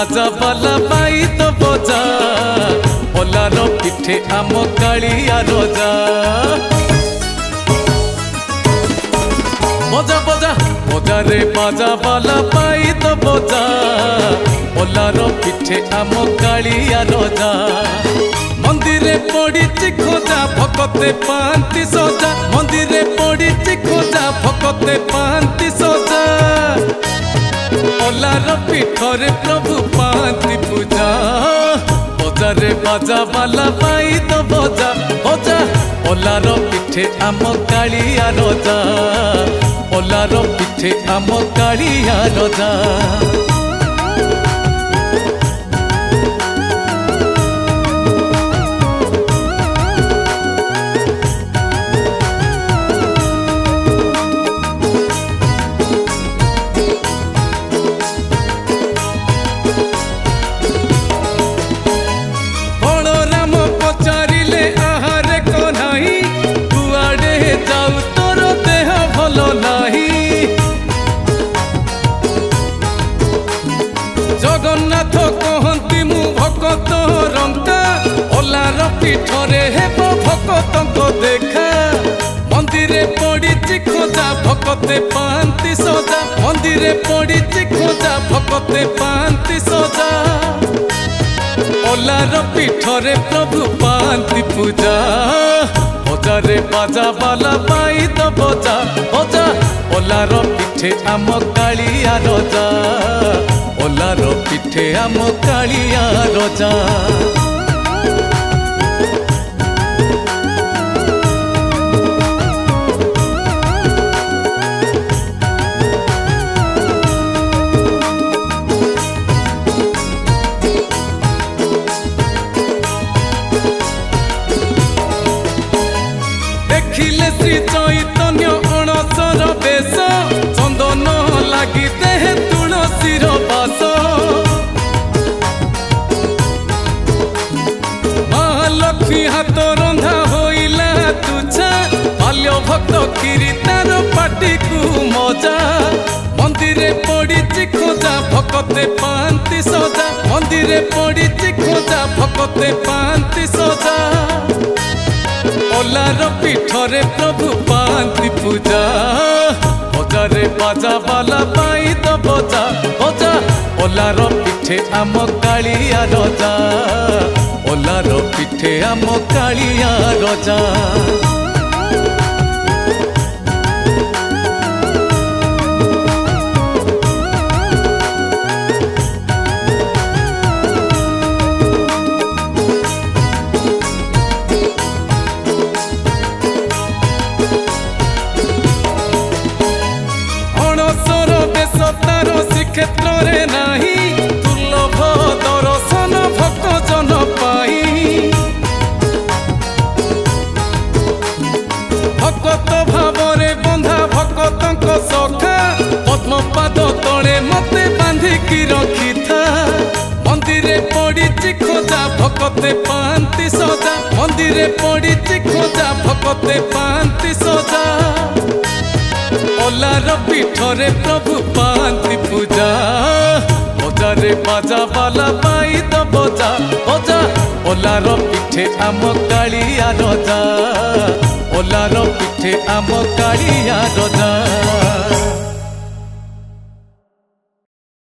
बाजा बाला पाई तो बजा ओलार पिठे आम कालिया रजा बजा बजा बजा रे बाजा बाला पाई तो बजा ओलार पिठे आम कालिया रजा मंदिरे पड़ी खोजा भकते पांति सजा मंदिरे पड़ी खोजा भकते पांति सजा ओलार पीठरे प्रभु पांति पूजा बजा रे बाजा बाला पाई तो बजा बजा ओलार पिठे आम कालिया रजा ओलार पिठे आम कालिया रजा जगन्नाथ कहती मु भकत रंका ओलार पीठरे हेब भकत देखा मंदिरे पड़ी खोजा भकते पांति सजा मंदिरे पड़ी खोजा भकते पांति सजा ओलार पीठरे प्रभु पांति पूजा बजा रे बाजा बाला पाई तो बजा बजा ओलार पिठे आम कालिया रजा ओलार पिठे आम कालिया रजा देखिले श्री चैतन्य अणसर बेश चंदन लगी देह तुलसीर बास महालक्ष्मी हाथ रंधा होइला तुछा बाल्य भक्त गिरी तार पाटी को मजा मंदिरे पड़ी खोजा भकते पांति सजा मंदिरे पड़ी खोजा भकते पांति सजा ओलार पीठरे प्रभु पांति पूजा बजा रे बाजा बाला पाई तो बजा बजा ओलार पिठे आम कालिया रजा ओलार पिठे आम कालिया रजा क्षेत्र रे नाही दुर्लभ दर्शन भक्त जन पाई भक्त भावरे बंधा भक्तक सखा पद्मपाद तले मते बांधिकी रखी था मंदिरे पड़ी खोजा भकते पांति सजा मंदिरे पड़ी खोजा भकते पांति सजा ओलार पीठरे प्रभु पांति पूजा बजा रे बाजा बाला पाई तो बजा बजा ओलार पिठे आम कालिया रजा ओलार पिठे आम कालिया रजा।